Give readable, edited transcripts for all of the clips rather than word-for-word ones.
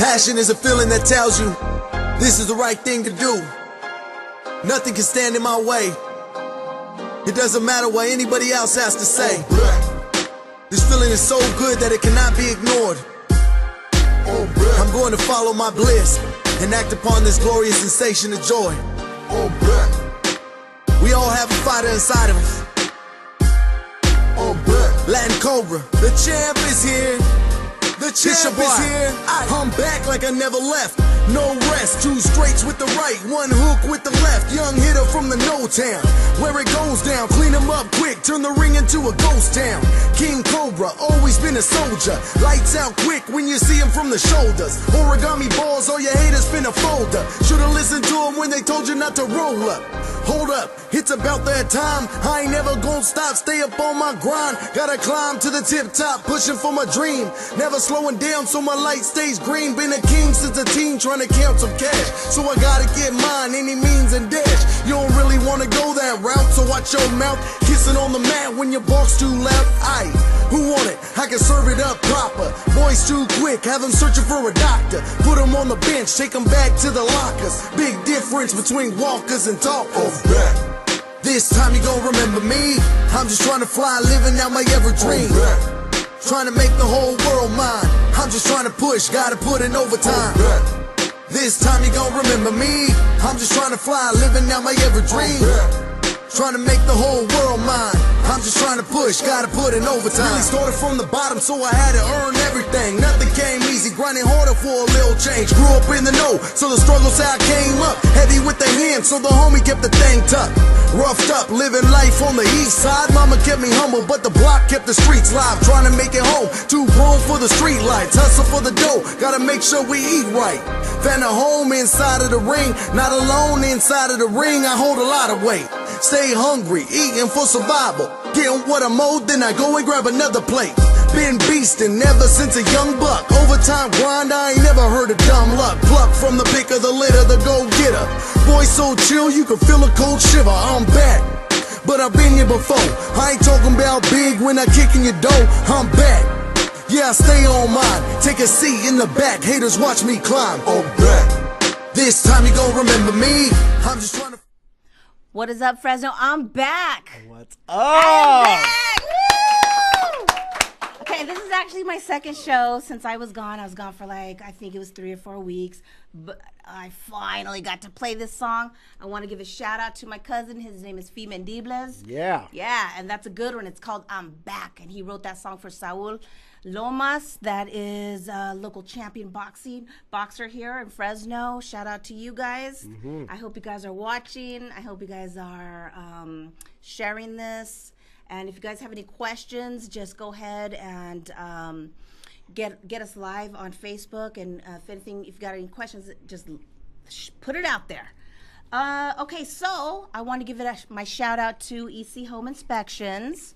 Passion is a feeling that tells you this is the right thing to do. Nothing can stand in my way. It doesn't matter what anybody else has to say. This feeling is so good that it cannot be ignored. I'm going to follow my bliss and act upon this glorious sensation of joy. We all have a fighter inside of us. Latin Cobra, the champ is here. The champ is here. I'm back like I never left. No rest, two straights with the right, one hook with the left. Young hitter from the no town, where it goes down. Clean him up quick, turn the ring into a ghost town. King Cobra, always been a soldier. Lights out quick when you see him from the shoulders. Origami balls, all your haters finna fold up. Should've listened to them when they told you not to roll up. Hold up, it's about that time. I ain't never gonna stop, stay up on my grind. Gotta climb to the tip top, pushing for my dream. Never slowing down so my light stays green. Been a king since a teen, trying to count some cash. So I gotta get mine, any means and dash. You don't really wanna go that route, so watch your mouth. Kissing on the mat when your bark's too loud. Aye, who want it? I can serve it up proper. Boys too quick, have them searching for a doctor. Put them on the bench, take them back to the lockers. Big difference between walkers and talkers. This time you gon' remember me. I'm just trying to fly, living out my every dream. Trying to make the whole world mine. I'm just trying to push, gotta put in overtime. This time you gon' remember me. I'm just trying to fly, living out my every dream. Trying to make the whole world mine. I'm just trying to push, gotta put in overtime. Really started from the bottom, so I had to earn everything. Nothing came easy, grinding harder for a little change. Grew up in the know, so the struggles how I came up. Heavy with the hand, so the homie kept the thing tough. Roughed up, living life on the east side. Mama kept me humble, but the block kept the streets live. Trying to make it home, too grown for the street lights. Hustle for the dough, gotta make sure we eat right. Found a home inside of the ring, not alone inside of the ring. I hold a lot of weight. Stay hungry, eating for survival. Getting what I'm owed, then I go and grab another plate. Been beastin' ever since a young buck. Overtime grind, I ain't never heard of dumb luck. Pluck from the pick of the litter, the go-getter. Boy so chill, you can feel a cold shiver. I'm back, but I've been here before. I ain't talking about big when I kick in your door. I'm back, yeah, I stay on mine. Take a seat in the back, haters watch me climb. Oh, back. This time you gon' remember me. I'm just trying to... What is up, Fresno? I'm back. What's up? I'm back. Woo! Okay, this is actually my second show since I was gone. I was gone for like, I think it was 3 or 4 weeks. But I finally got to play this song. I want to give a shout out to my cousin. His name is Fee Mendibles. Yeah. Yeah, and that's a good one. It's called I'm Back. And he wrote that song for Saul Lomas, that is a local champion boxer here in Fresno. Shout out to you guys. I hope you guys are watching. I hope you guys are sharing this. And if you guys have any questions, just go ahead and get us live on Facebook. And if you've got any questions, just put it out there. Okay, so I want to give my shout out to EC Home Inspections.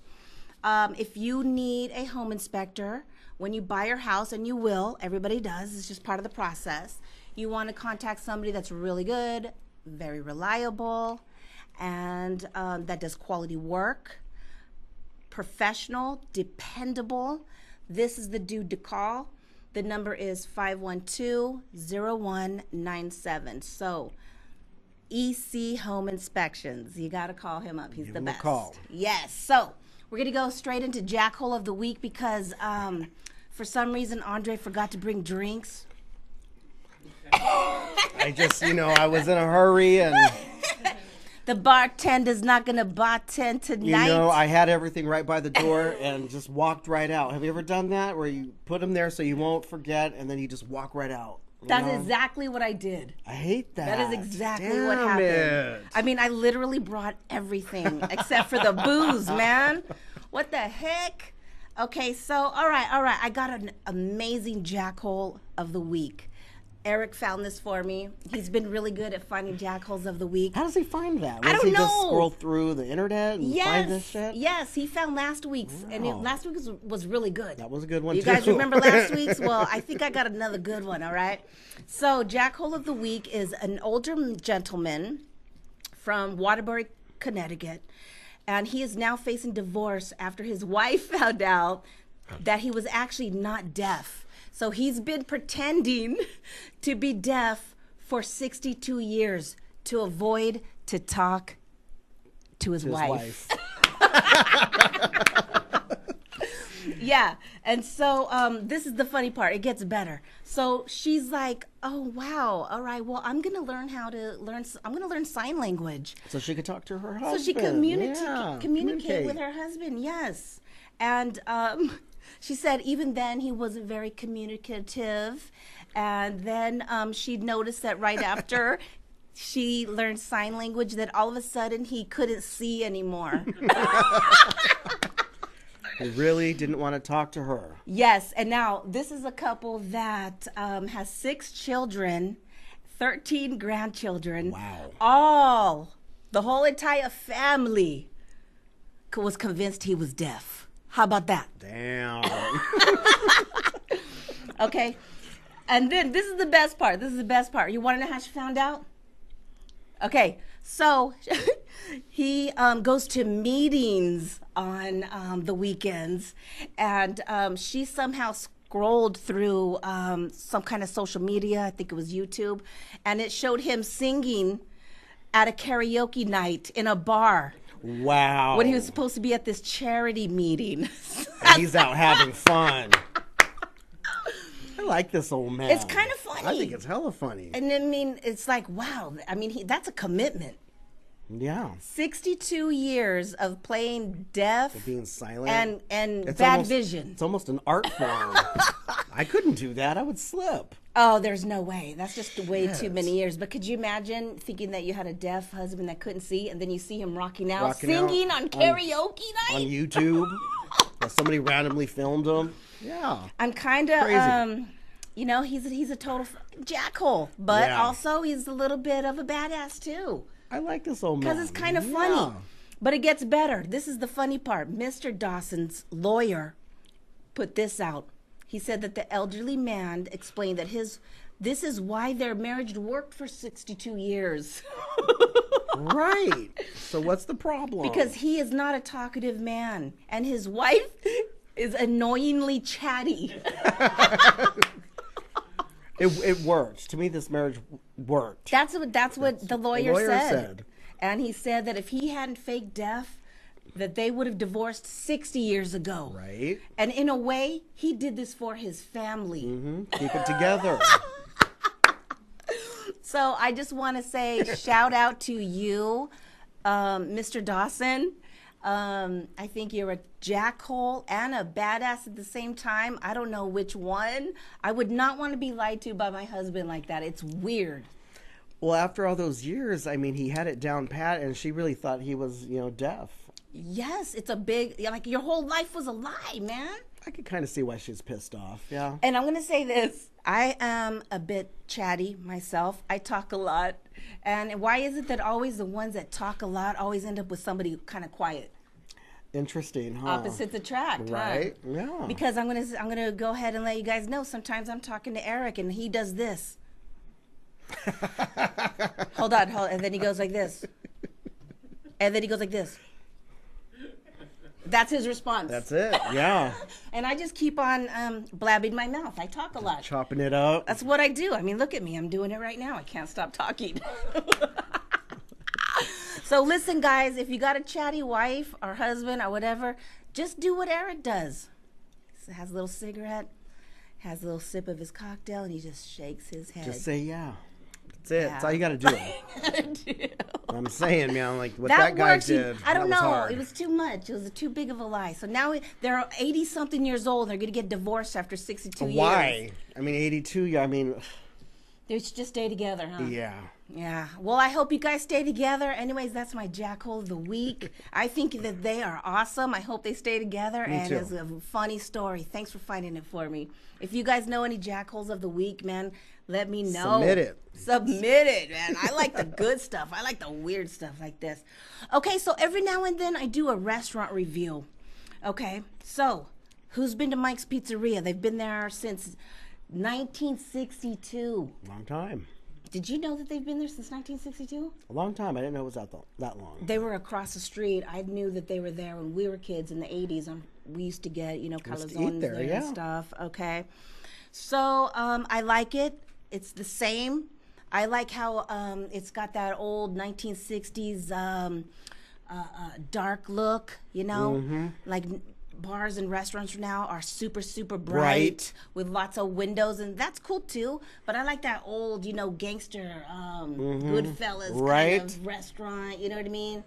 If you need a home inspector when you buy your house, and you will, everybody does, it's just part of the process, you want to contact somebody that's really good, very reliable, and that does quality work, professional, dependable. This is the dude to call. The number is 512-0197. So EC Home Inspections, you got to call him up. He's the best. Call. Yes. So we're going to go straight into Jackhole of the Week because for some reason Andre forgot to bring drinks. I just, I was in a hurry and... The bartender's not going to bartend tonight. I had everything right by the door and just walked right out. Have you ever done that where you put them there so you won't forget and then you just walk right out? That's exactly what I did. I hate that. That is exactly what happened. I mean, I literally brought everything except for the booze, man. What the heck? Okay, so, all right. I got an amazing Jackhole of the Week. Eric found this for me. He's been really good at finding Jackholes of the Week. How does he find that? I don't know. Does he just scroll through the internet and find this shit? Yes, he found last week's, and last week's was really good. That was a good one, too. You guys remember last week's? Well, I think I got another good one, all right? So Jackhole of the Week is an older gentleman from Waterbury, Connecticut, and he is now facing divorce after his wife found out that he was actually not deaf. So he's been pretending to be deaf for 62 years to avoid to talk to his wife. Yeah, and so this is the funny part. It gets better. So she's like, "Oh wow, all right. Well, I'm gonna learn I'm gonna learn sign language, So she could talk to her husband. so she communicate with her husband." Yes, and she said even then he wasn't very communicative, and then she noticed that right after she learned sign language, that all of a sudden he couldn't see anymore. He really didn't want to talk to her. Yes, and now this is a couple that has 6 children, 13 grandchildren. Wow. The whole entire family was convinced he was deaf. How about that? Damn. Okay, and then this is the best part. You want to know how she found out? Okay, so he goes to meetings on the weekends, and she somehow scrolled through some kind of social media, I think it was YouTube, and it showed him singing at a karaoke night in a bar. Wow. When he was supposed to be at this charity meeting. And he's out having fun. I like this old man. It's kind of funny. I think it's hella funny. And I mean, it's like, wow. I mean, that's a commitment. Yeah. 62 years of playing deaf, Of being silent. and It's bad vision. It's almost an art form. I couldn't do that. I would slip. Oh, there's no way. That's just way too Shit. many years. But could you imagine thinking that you had a deaf husband that couldn't see, and then you see him rocking out, singing on karaoke night? On YouTube. Or somebody randomly filmed him. Yeah. I'm kind of, Crazy. you know, he's a total jackhole, but Yeah. also he's a little bit of a badass too. I like this old man. Because it's kind of funny. But it gets better. This is the funny part. Mr. Dawson's lawyer put this out. He said that the elderly man explained that this is why their marriage worked for 62 years. Right. So what's the problem? Because he is not a talkative man, and his wife is annoyingly chatty. It worked. To me, this marriage worked. That's what the lawyer, lawyer said. said. And he said that if he hadn't faked deaf, that they would have divorced 60 years ago. Right. And in a way, he did this for his family. Mm-hmm. Keep it together. So I just want to say shout out to you, Mr. Dawson. I think you're a jackhole and a badass at the same time. I don't know which one. I would not want to be lied to by my husband like that. It's weird. Well, after all those years, I mean, he had it down pat, and she really thought he was, deaf. Yes, it's a big, like your whole life was a lie, man. I could kind of see why she's pissed off. Yeah. And I'm going to say this. I am a bit chatty myself. I talk a lot. And why is it that always the ones that talk a lot always end up with somebody kind of quiet? Interesting, huh? Opposites attract, Right? huh? Yeah. Because I'm gonna go ahead and let you guys know. Sometimes I'm talking to Eric and he does this. hold on, and then he goes like this, and then he goes like this. That's his response. That's it. Yeah. And I just keep on blabbing my mouth. I talk a lot. Chopping it up. That's what I do. I mean, look at me. I'm doing it right now. I can't stop talking. So listen, guys, if you got a chatty wife or husband or whatever, just do what Eric does. He has a little cigarette, has a little sip of his cocktail, and he just shakes his head. Just say yeah. That's it. Yeah. That's all you got to do. I'm saying, man, like what that guy works. did. I don't that was know. hard. It was too much. It was too big of a lie. So now they're 80-something years old. They're going to get divorced after 62 years. Why? I mean, 82. Yeah. I mean. They should just stay together, huh? Yeah. Yeah. Well, I hope you guys stay together. Anyways, that's my jackhole of the week. I think that they are awesome. I hope they stay together. Me too. It's a funny story. Thanks for finding it for me. If you guys know any jackholes of the week, man, let me know. Submit it, man. I like the good stuff. I like the weird stuff like this. Okay, so every now and then I do a restaurant review. Okay, so who's been to Mike's Pizzeria? They've been there since 1962. Long time. Did you know that they've been there since 1962? A long time. I didn't know it was that long. They were across the street. I knew that they were there when we were kids in the 80s. We used to get, calzones there, there yeah. and stuff. Okay. So I like it. It's the same. I like how it's got that old 1960s dark look, you know? Like bars and restaurants now are super, super bright with lots of windows, and that's cool too. But I like that old, you know, gangster, Goodfellas kind of restaurant, you know what I mean?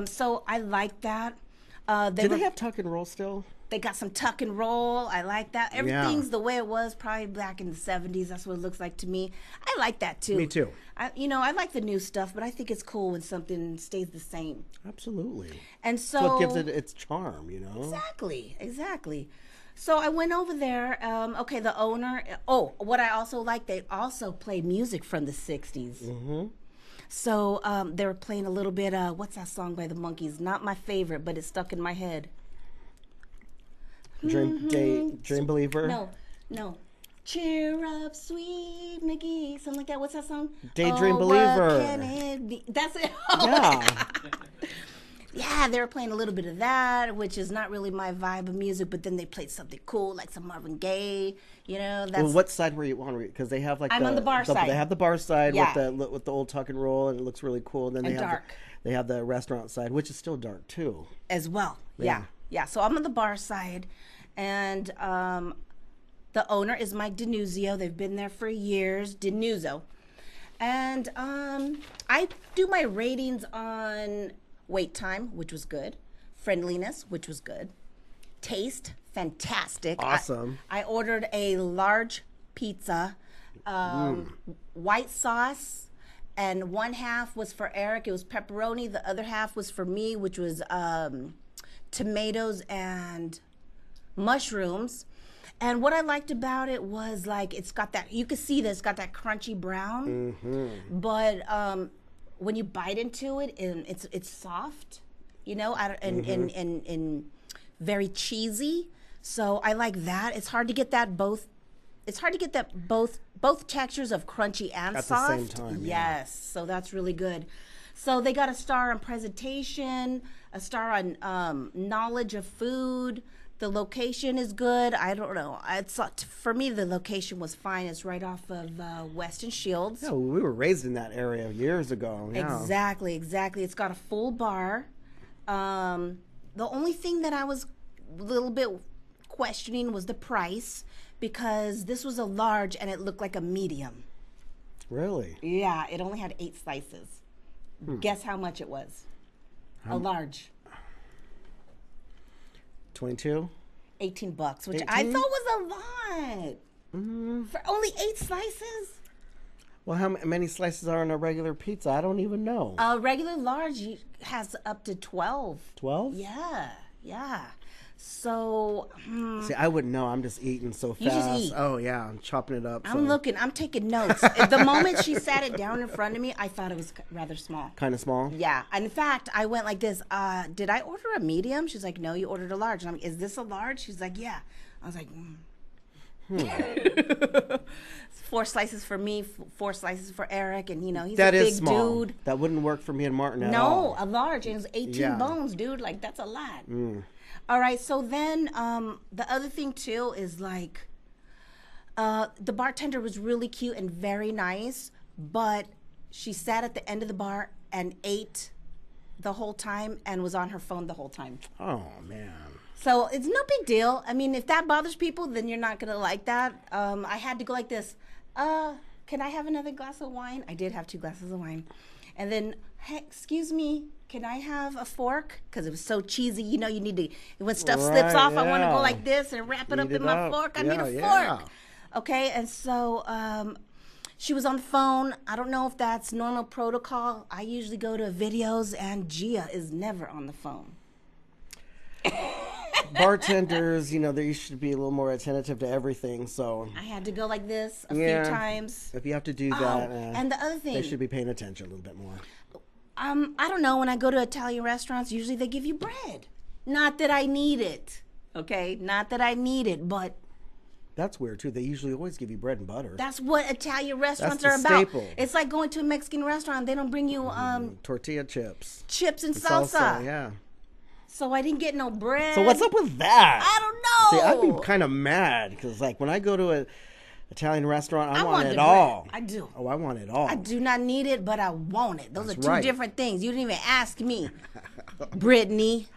So I like that. Do they have tuck and roll still? They got some tuck and roll. I like that. Everything's the way it was probably back in the 70s. That's what it looks like to me. I like that too. Me too. I like the new stuff, but I think it's cool when something stays the same. Absolutely. And so That's what gives it its charm, you know? Exactly. So I went over there. Okay, the owner. Oh, what I also like, they also play music from the 60s. So they were playing a little bit, what's that song by the Monkees? Not my favorite, but it's stuck in my head. Dream Believer? No. Cheer up, sweet McGee. Something like that. What's that song? Daydream Believer. What can it be? That's it. Yeah, they were playing a little bit of that, which is not really my vibe of music, but then they played something cool, like some Marvin Gaye, you know. That's... Well, what side were you on? Because they have like I'm on the bar side. They have the bar side with the old tuck and roll, and it looks really cool. And then they have the restaurant side, which is still dark too. As well, yeah. So I'm on the bar side, and the owner is Mike Denuzio. They've been there for years, Denuzzo. And I do my ratings on wait time, which was good. Friendliness, which was good. Taste, fantastic. Awesome. I ordered a large pizza, white sauce, and one half was for Eric. It was pepperoni. The other half was for me, which was tomatoes and mushrooms. And what I liked about it was, like, it's got that, you can see that it's got that crunchy brown, but when you bite into it, and it's soft, you know, and very cheesy. So I like that. It's hard to get that both. It's hard to get that both textures of crunchy and soft at the same time. Yes, so that's really good. So they got a star on presentation, a star on knowledge of food. The location is good. I don't know. For me, the location was fine. It's right off of West and Shields. Yeah, we were raised in that area years ago. Yeah. Exactly. It's got a full bar. The only thing that I was a little bit questioning was the price, because this was a large and it looked like a medium. Really? Yeah, it only had 8 slices. Guess how much it was? A large. 22? $18, which 18? I thought was a lot. For only 8 slices? Well, how many slices are in a regular pizza? I don't even know. A regular large has up to 12. 12? Yeah. So, see, I wouldn't know. I'm just eating so fast. You just eat. Oh, yeah. I'm chopping it up. I'm looking. I'm taking notes. The moment she sat it down in front of me, I thought it was rather small. Kind of small? Yeah. And in fact, I went like this. Did I order a medium? She's like, no, you ordered a large. And I'm like, is this a large? She's like, yeah. I was like, 4 slices for me, 4 slices for Eric, and he's a big small. dude. That wouldn't work for me and Martin at all. No, a large, and it was 18 bones, dude. Like, that's a lot. All right, so then the other thing too is, like, the bartender was really cute and very nice, but she sat at the end of the bar and ate the whole time and was on her phone the whole time. Oh, man. So it's no big deal. I mean, if that bothers people, then you're not going to like that. I had to go like this. Can I have another glass of wine? I did have 2 glasses of wine. And then, hey, excuse me, can I have a fork? Because it was so cheesy. You need to, when stuff slips off, I want to go like this and wrap it up in my fork. I need a fork. Okay, and so she was on the phone. I don't know if that's normal protocol. I usually go to videos, and Gia is never on the phone. Bartenders, they should be a little more attentive to everything. So I had to go like this a few times. If you have to do that, and the other thing, they should be paying attention a little bit more. I don't know. When I go to Italian restaurants, usually they give you bread. Not that I need it, okay? Not that I need it, but that's weird too. They usually always give you bread and butter. That's what Italian restaurants That's are the about. staple. It's like going to a Mexican restaurant. They don't bring you tortilla chips, and salsa. Yeah. So I didn't get no bread. So what's up with that? I don't know. See, I'd be kind of mad because, like, when I go to an Italian restaurant, I want it the all. bread. I do. Oh, I want it all. I do not need it, but I want it. Those That's are two right. different things. You didn't even ask me, Brittany.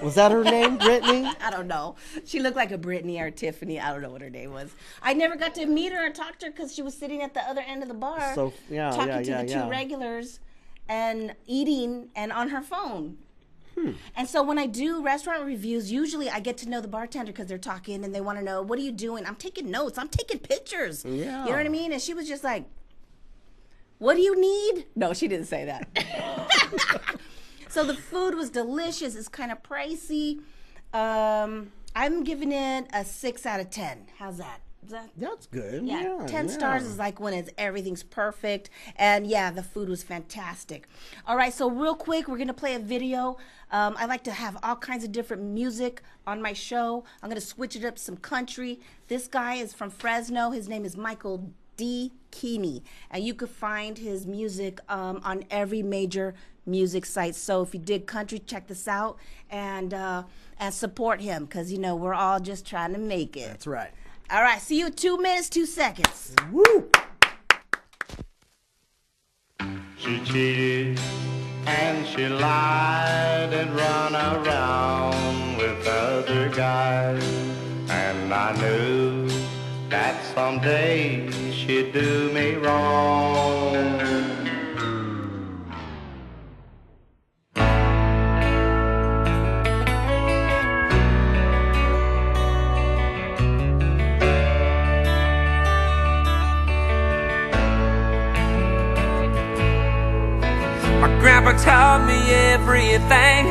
Was that her name, Brittany? I don't know. She looked like a Brittany or Tiffany. I don't know what her name was. I never got to meet her and talk to her because she was sitting at the other end of the bar, So, yeah, talking yeah, to the yeah. two regulars and eating and on her phone. And so when I do restaurant reviews, usually I get to know the bartender because they're talking and they want to know, what are you doing? I'm taking notes. I'm taking pictures. Yeah. You know what I mean? And she was just like, what do you need? No, she didn't say that. So the food was delicious. It's kind of pricey. I'm giving it a 6 out of 10. How's that? That's good. Yeah, 10 stars is like when everything's perfect. And yeah, the food was fantastic. All right, so real quick, we're going to play a video. I like to have all kinds of different music on my show. I'm going to switch it up to some country. This guy is from Fresno. His name is Michael D. Keeney. And you could find his music on every major music site. So if you dig country, check this out and support him because, you know, we're all just trying to make it. That's right. All right, see you in 2 minutes, 2 seconds. Woo! She cheated and she lied and run around with other guys. And I knew that someday she'd do me wrong. Grandpa taught me everything,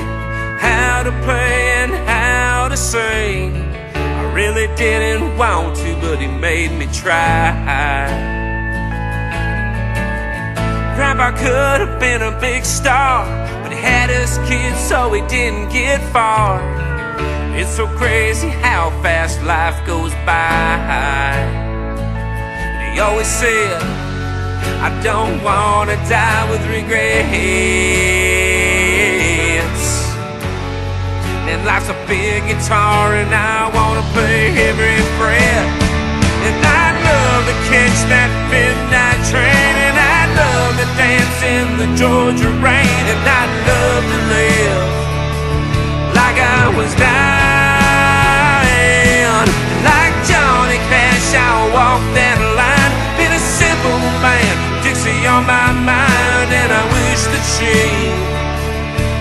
how to play and how to sing. I really didn't want to, but he made me try. Grandpa could have been a big star, but he had us kids, so he didn't get far. It's so crazy how fast life goes by. And he always said, I don't want to die with regrets. And life's a big guitar and I want to play every fret. And I'd love to catch that midnight train, and I'd love to dance in the Georgia rain, and I'd love to live like I was dying. Like Johnny Cash, I'll walk that line. Been a simple man, Dixie on my mind, and I wish that she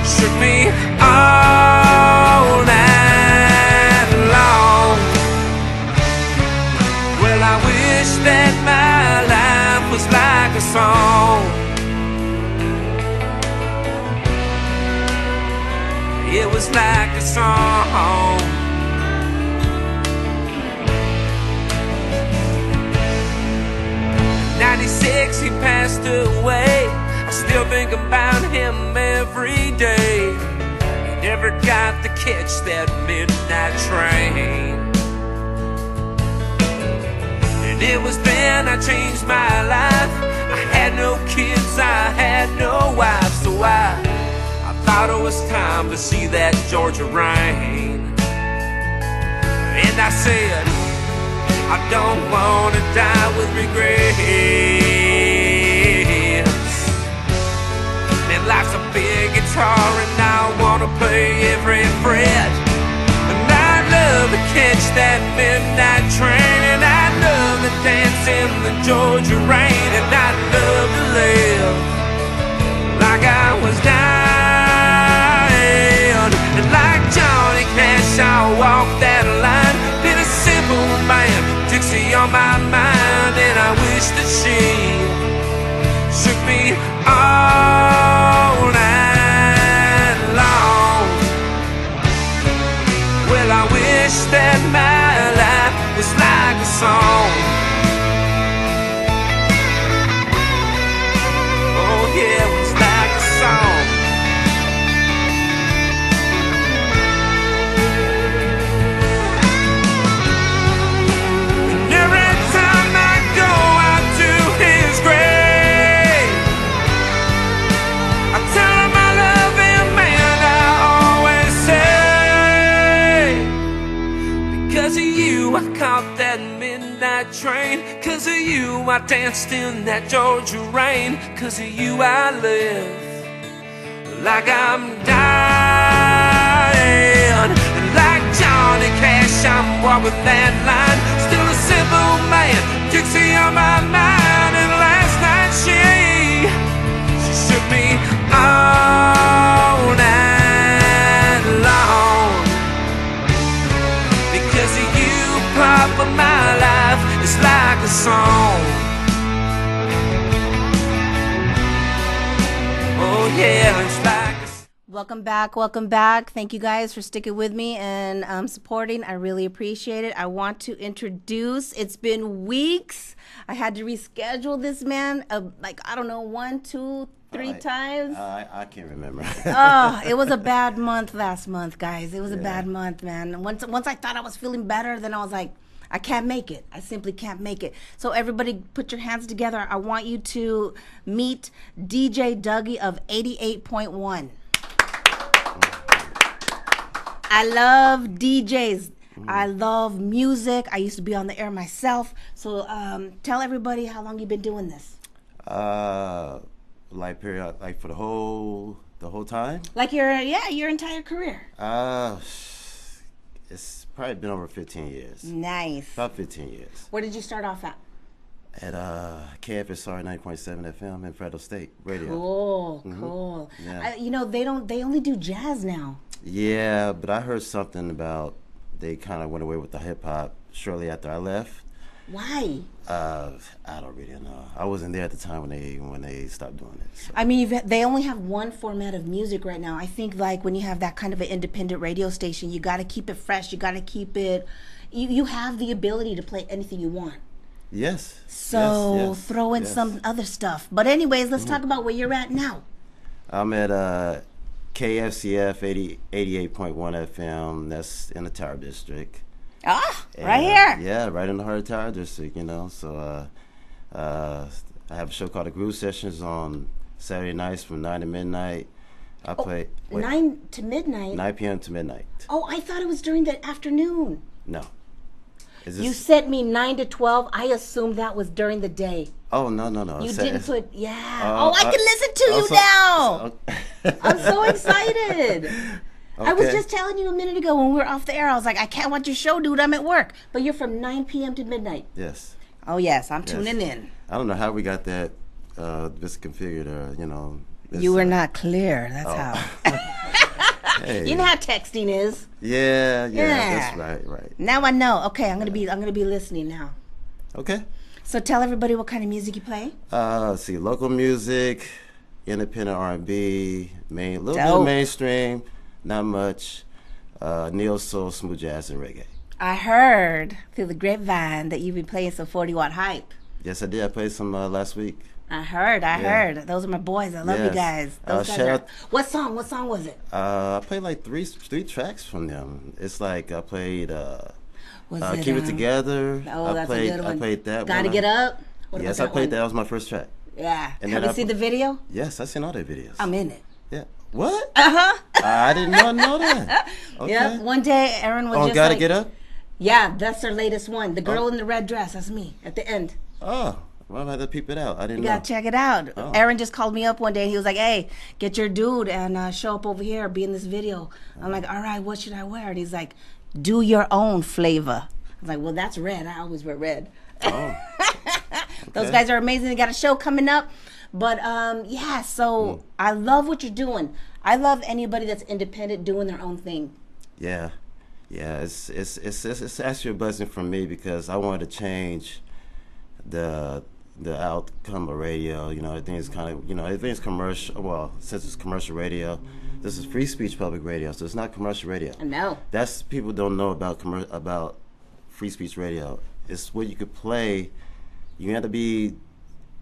shook me all night long. Well, I wish that my life was like a song. It was like a song. '96 he passed away. I still think about him every day. He never got to catch that midnight train. And it was then I changed my life. I had no kids, I had no wife, so I thought it was time to see that Georgia rain. And I said, I don't want to die with regrets. And life's a big guitar and I want to play every fret. And I'd love to catch that midnight train, and I'd love to dance in the Georgia rain, and I'd love to live like I was dying. And like Johnny Cash, I'll walk that line. Been a simple man, Dixie on my mind, and I wish that she shook me all night long. Well, I wish that my life was like a song. I danced in that Georgia rain. 'Cause of you I live like I'm dying. And like Johnny Cash, I'm walking that line. Still a simple man, Dixie on my mind. And last night she shook me all night long. Because of you, Papa, my life is like a song. Oh yeah, it's like Welcome back. Welcome back. Thank you guys for sticking with me and supporting. I really appreciate it. I want to introduce, it's been weeks. I had to reschedule this man, like, I don't know, 1, 2, 3 times. I can't remember. Oh, it was a bad month last month, guys. It was a bad month, man. Once I thought I was feeling better, then I was like, I can't make it. I simply can't make it. So everybody put your hands together. I want you to meet DJ Duggie of 88.1. I love DJs. I love music. I used to be on the air myself. So tell everybody how long you've been doing this. Like for the whole time. Like your entire career. It's probably been over 15 years. Nice. About 15 years. Where did you start off at? At KFSR 90.7 FM in Fresno State Radio. Cool, cool. Yeah. They only do jazz now. Yeah, but I heard something about they kind of went away with the hip hop shortly after I left. Why? I don't really know. I wasn't there at the time when they stopped doing it. So. I mean, they only have one format of music right now. I think like when you have that kind of an independent radio station, you got to keep it fresh. You got to keep it. You have the ability to play anything you want. Yes. So throw in some other stuff. But anyways, let's talk about where you're at now. I'm at KFCF 88.1 FM. That's in the Tower District. Ah, right here. Yeah, right in the heart of Tower District, So I have a show called The Groove Sessions on Saturday nights from 9 to midnight. I play 9 to midnight? 9 p.m. to midnight. Oh, I thought it was during the afternoon. No. You sent me 9 to 12. I assumed that was during the day. Oh, no. You didn't put, I can listen to you now. I'm so excited. Okay. I was just telling you a minute ago when we were off the air, I was like, I can't watch your show, dude. I'm at work. But you're from 9 p.m. to midnight. Yes. Oh, yes. I'm tuning in. I don't know how we got that misconfigured or, You were not clear. That's how. Hey. You know how texting is. Yeah, that's right. Now I know. Okay, I'm gonna be listening now. Okay. So tell everybody what kind of music you play. Let's see, local music, independent R&B, little bit of mainstream, not much, neo soul, smooth jazz, and reggae. I heard through the grapevine that you've been playing some 40-watt hype. Yes, I did. I played some last week. I heard. Those are my boys. I love you guys. Those guys are... What song was it? I played like three tracks from them. It's like I played Keep It Together. Oh, that's a good one. I played that Gotta one. Get Up? Yes, I played that. That was my first track. Yeah. And have you seen the video? Yes, I've seen all their videos. I'm in it. Yeah. What? Uh-huh. I did not know that. Okay. Yeah. One day, Aaron was just Gotta Get Up? Yeah, that's their latest one. The girl in the red dress. That's me at the end. Oh. Well, I had to peep it out. I didn't know. You gotta check it out. Oh. Aaron just called me up one day and he was like, hey, get your dude and show up over here, be in this video. I'm like, all right, what should I wear? And he's like, do your own flavor. I was like, well, that's red. I always wear red. Oh. Those guys are amazing. They got a show coming up. But so I love what you're doing. I love anybody that's independent doing their own thing. Yeah. It's actually a blessing for me because I wanted to change the outcome of radio. Everything's kind of, everything's commercial. Well, since it's commercial radio, this is free speech public radio, so it's not commercial radio. No. That's people don't know about free speech radio. It's where you could play. You have to be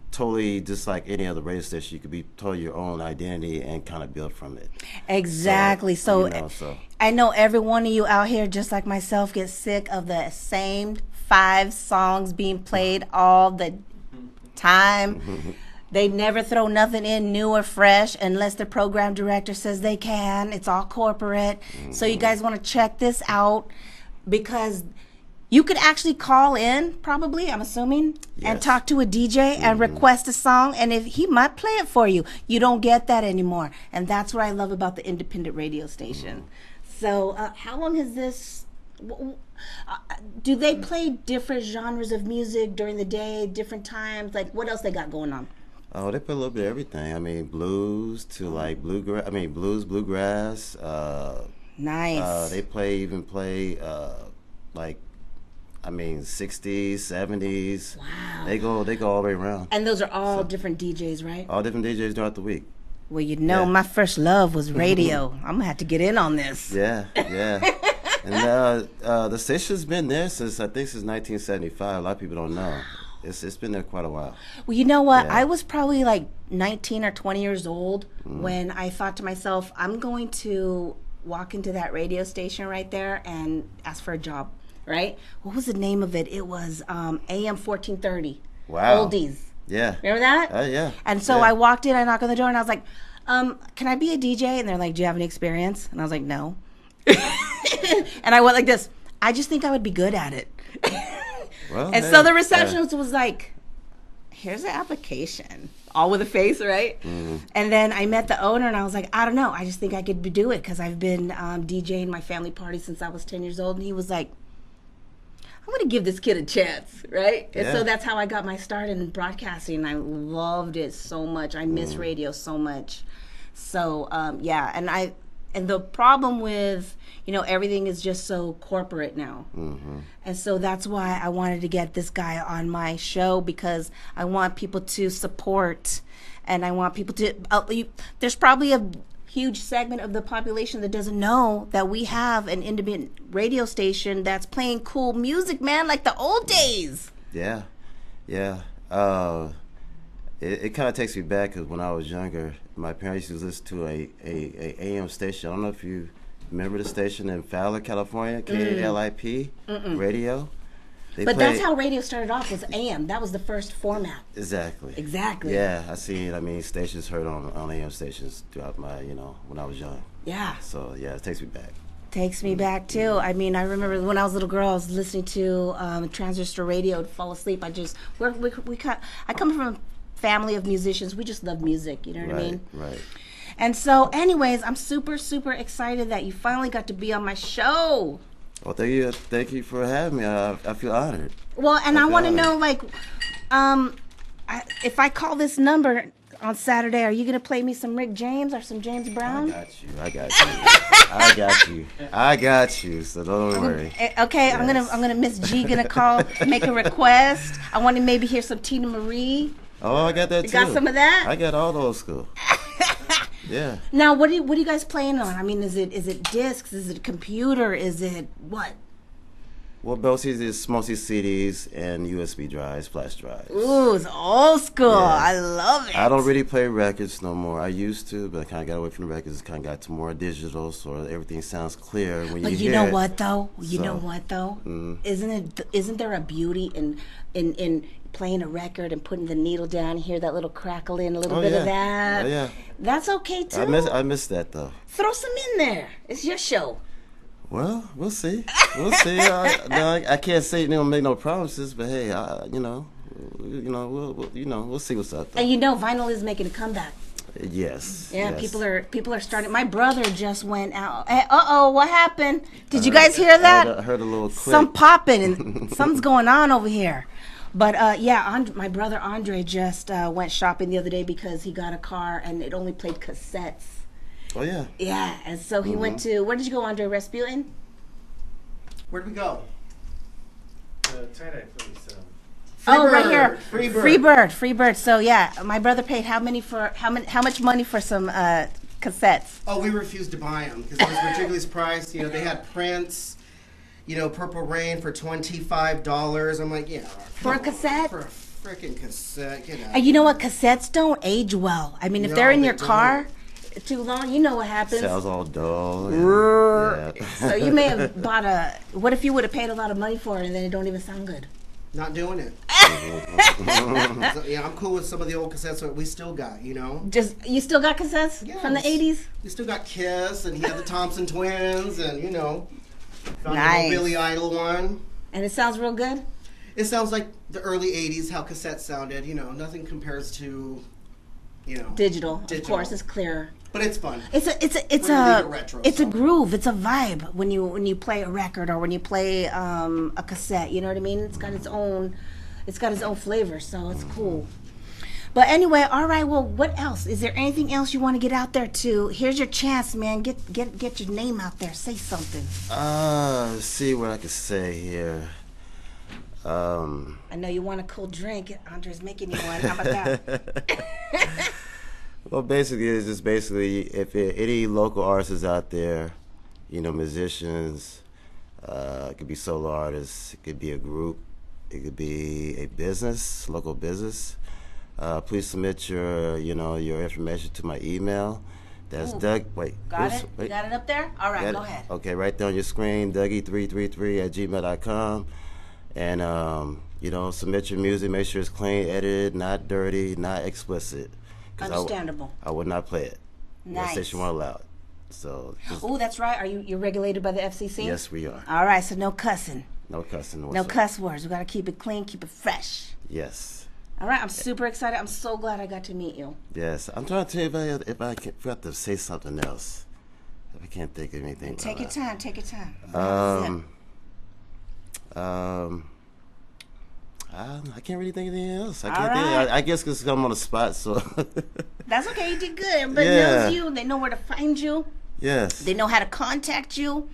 totally just like any other radio station. You could be totally your own identity and kind of build from it. Exactly. So I know every one of you out here, just like myself, gets sick of the same 5 songs being played all the time. They never throw nothing in new or fresh unless the program director says they can. It's all corporate. So you guys want to check this out because You could actually call in, probably, I'm assuming, and Yes. talk to a DJ and request a song, and if he might play it for you. You don't get that anymore, and that's what I love about the independent radio station. So, how long has this? Do they play different genres of music during the day, different times? Like, what else they got going on? Oh, they play a little bit of everything. I mean, blues to like bluegrass. I mean, blues, bluegrass. Nice. They even play like, I mean, 60s, 70s. Wow. They go all the way around. And those are all different DJs, right? All different DJs throughout the week. Well, you know, Yeah. my first love was radio. I'm gonna have to get in on this. Yeah, yeah. And the station's been there since 1975. A lot of people don't know. It's been there quite a while. Well, you know what? Yeah. I was probably like 19 or 20 years old when I thought to myself, I'm going to walk into that radio station right there and ask for a job, right? What was the name of it? It was AM 1430. Wow. Oldies. Yeah. Remember that? Yeah. And so Yeah. I walked in, I knocked on the door, and I was like, can I be a DJ? And they're like, do you have any experience? And I was like, no. And I went like this, I just think I would be good at it. Well, And hey, so the receptionist was like, here's the application. All with a face, right? And then I met the owner, and I was like, I don't know. I just think I could do it because I've been DJing my family party since I was 10 years old. And he was like, I'm going to give this kid a chance, right? And so Yeah. that's how I got my start in broadcasting. And I loved it so much. I miss radio so much. So, yeah. And the problem with, everything is just so corporate now. And so that's why I wanted to get this guy on my show, because I want people to support, and I want people to, there's probably a huge segment of the population that doesn't know that we have an independent radio station that's playing cool music, man, like the old days. Yeah. It kind of takes me back because when I was younger, my parents used to listen to a AM station. I don't know if you remember the station in Fowler, California, KLIP radio. But that's how radio started off, was AM. That was the first format. Exactly. Yeah, I seen. I mean, stations heard on AM stations throughout my, when I was young. Yeah. So yeah, it takes me back. Takes me back too. I mean, I remember when I was a little girl, I was listening to transistor radio to fall asleep. I come from a family of musicians. We just love music. You know what I mean? Right. And so, anyways, I'm super, super excited that you finally got to be on my show. Well, thank you for having me. I feel honored. Well, and I want to honored. know, like, if I call this number on Saturday, are you gonna play me some Rick James or some James Brown? I got you. So don't worry. Okay, Yes. I'm gonna MissG gonna call, make a request. I want to maybe hear some Tina Marie. Oh, I got that too. You got some of that? I got all those school. Yeah. Now, what are you guys playing on? I mean, is it discs? Is it computer? Is it what? Well, mostly it's mostly CDs and USB drives, flash drives. Ooh, it's old school. Yeah. I love it. I don't really play records no more. I used to, but I kind of got away from the records. Kind of got to more digital, so everything sounds clear when But you you hear know it. what though? So, Isn't there a beauty in playing a record and putting the needle down, hear that little crackle in, a little bit of that? Oh, yeah. That's okay too. I miss that though. Throw some in there. It's your show. Well, we'll see. We'll see. I can't say make no promises, but hey, we'll see what's up. Though. And vinyl is making a comeback. Yes. Yeah, yes. people are starting. My brother just went out. Hey, what happened? Did you guys hear that? I heard a little click. Some popping and something's going on over here. But my brother Andre just went shopping the other day because he got a car and it only played cassettes. Oh yeah. Yeah, and so he went to, where did you go, Andre? Rasputin? Where'd we go? Tie-dye place. Right here. Free bird. So yeah, my brother paid how much money for some cassettes? Oh, we refused to buy them because it was ridiculous price. They had Prince, Purple Rain for $25. I'm like, yeah. For a cassette? For a freaking cassette. Get out. And you know what? Cassettes don't age well. I mean, if No, they're in they your car too long, you know what happens. Sounds all dull. Yeah. So you may have bought what if you would have paid a lot of money for it and then it don't even sound good? Not doing it. So, yeah, I'm cool with some of the old cassettes that we still got, You still got cassettes from the Yes. 80s? We still got Kiss, and he had the Thompson Twins, and, found Nice. the Billy Idol one. And it sounds real good? It sounds like the early 80s, how cassettes sounded. You know, nothing compares to, you know, Digital. Of course, it's clearer. But it's fun. It's a retro groove. It's a vibe when you play a record or when you play a cassette. You know what I mean? It's got its own flavor, so it's cool. But anyway, all right. Well, what else? Is there anything else you want to get out there too? Here's your chance, man. Get your name out there. Say something. Let's see what I can say here. I know you want a cold drink. Andre's making you one. How about that? Well, basically, it's just if any local artists out there, you know, musicians, it could be solo artists, it could be a group, it could be a business, local business. Please submit your information to my email. That's Doug. Wait. Got it? You got it up there? All right, go ahead. Okay, right there on your screen, Duggie333@gmail.com. And, submit your music. Make sure it's clean, edited, not dirty, not explicit. Understandable. I would not play it. Nice. No station won't allow it. So. Oh, that's right. You're regulated by the FCC? Yes, we are. All right, so no cussing. No cussing. No cuss words. We got to keep it clean, keep it fresh. Yes. All right, I'm super excited. I'm so glad I got to meet you. Yes, I'm trying to tell you if I forgot to say something else. If I can't think of anything. Take your time. Take your time. I can't really think of anything else. Right. I guess because I'm on the spot, so. That's okay. You did good. Everybody knows you. They know where to find you. Yes. They know how to contact you.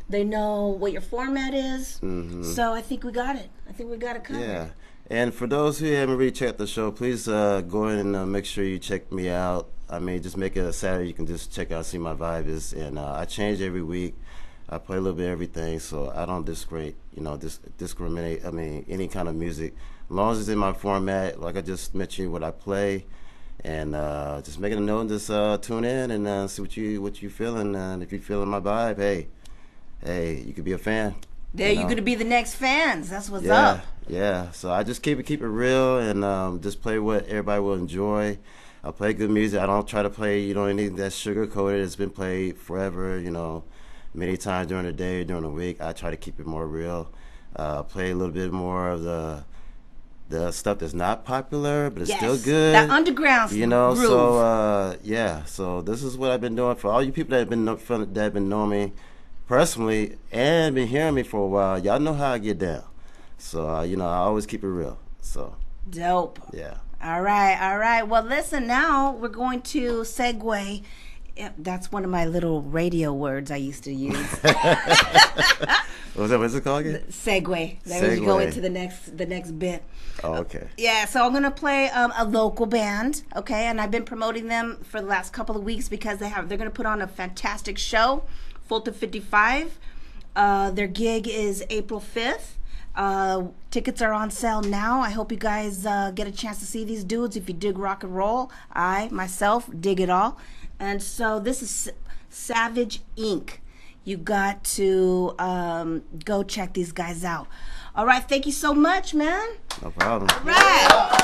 They know what your format is. Mm-hmm. So I think we got it. I think we got it covered. Yeah. And for those who haven't really checked the show, please go in and make sure you check me out. I mean, just make it a Saturday. You can just check out, see my vibe is. And I change every week. I play a little bit of everything, so I don't discriminate, I mean, any kind of music. As long as it's in my format, like I just mentioned, what I play. And just make it a note and just tune in and see what you feeling. And if you're feeling my vibe, hey, you could be a fan. You're going to be the next fans. That's what's up. Yeah, so I just keep it real and just play what everybody will enjoy. I play good music. I don't try to play, anything that's sugar-coated. It's been played forever, many times during the day, during the week. I try to keep it more real. Play a little bit more of the stuff that's not popular, but it's still good. That underground groove. So this is what I've been doing for all you people that have been knowing me personally and been hearing me for a while. Y'all know how I get down. So, I always keep it real. So. Dope. Yeah. All right. Well, listen, now we're going to segue. That's one of my little radio words I used to use. What's it called again? Segue. That means you go into the next bit. Oh, okay. Yeah, so I'm gonna play a local band, okay, and I've been promoting them for the last couple of weeks because they're gonna put on a fantastic show, Fulton 55. Their gig is April 5th. Tickets are on sale now. I hope you guys get a chance to see these dudes. If you dig rock and roll, I myself dig it all. And so this is Savage Inc. You got to go check these guys out. All right, thank you so much, man. No problem. All right.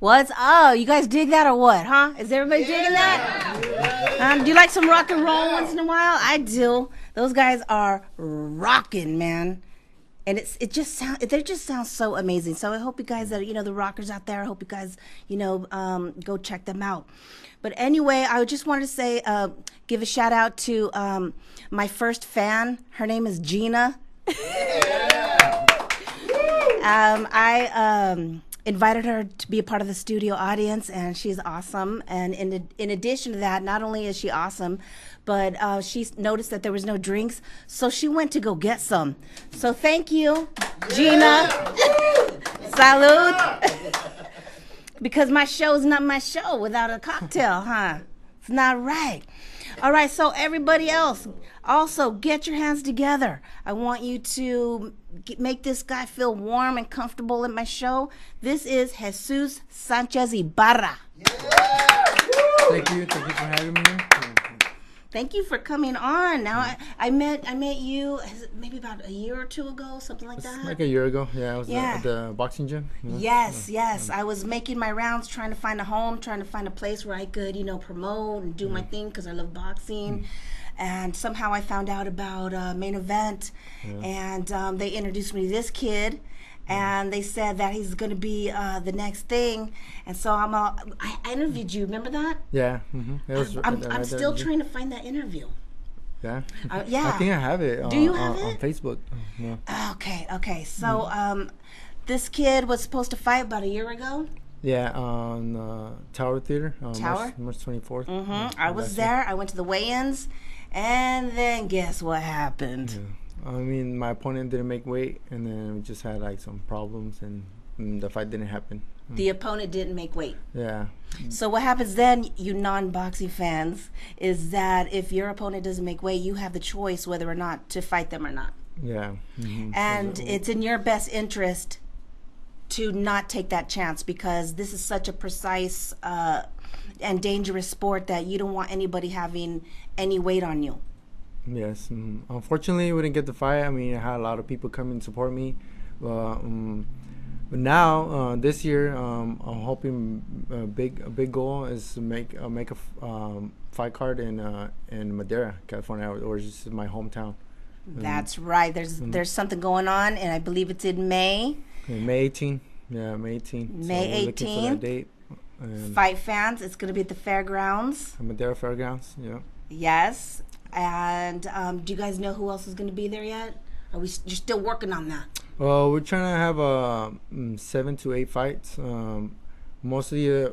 What's up? You guys dig that or what, huh? Is everybody digging that? Do you like some rock and roll once in a while? I do. Those guys are rocking, man. And they just sound so amazing. So I hope you guys that the rockers out there, I hope you guys go check them out. But anyway, I just wanted to say give a shout out to my first fan. Her name is Gina. I invited her to be a part of the studio audience, and she's awesome. And in addition to that, not only is she awesome, but she noticed that there was no drinks, so she went to go get some. So thank you, Gina. Salud. Because my show's not my show without a cocktail, huh? It's not right. All right, so everybody else, also get your hands together. I want you to make this guy feel warm and comfortable at my show. This is Jesus Sanchez Ibarra. Thank you for having me. Thank you for coming on. Now I met you maybe about a year or two ago, something like that. Like a year ago, yeah. I was at the boxing gym. Yes. I was making my rounds, trying to find a home, trying to find a place where I could, promote and do my thing because I love boxing. And somehow I found out about Main Event, and they introduced me to this kid. And they said that he's going to be the next thing, and so I interviewed you. Remember that? Yeah. I'm still trying to find that interview. Yeah. Yeah. I think I have it. Do you have it on Facebook? Yeah. Okay. So this kid was supposed to fight about a year ago. Yeah, on Tower Theater. Tower. March 24th. I was there. I went to the weigh-ins, and then guess what happened? Yeah. I mean, my opponent didn't make weight, and then we just had like some problems, and the fight didn't happen. The opponent didn't make weight. Yeah. So what happens then, you non-boxing fans, is that if your opponent doesn't make weight, you have the choice whether or not to fight them or not. Yeah. And it's in your best interest to not take that chance, because this is such a precise and dangerous sport that you don't want anybody having any weight on you. Yes. Unfortunately, we didn't get the fight. I mean, I had a lot of people come and support me. But now, this year, I'm hoping a big goal is to make a fight card in Madera, California, or just my hometown. That's right. There's something going on, and I believe it's in May. May 18. Yeah, May 18. May 18th. Looking for that date. Fight fans, it's going to be at the fairgrounds. Madera Fairgrounds. Yeah. Yes. And do you guys know who else is going to be there yet? You're still working on that? Well, we're trying to have 7 to 8 fights. Mostly,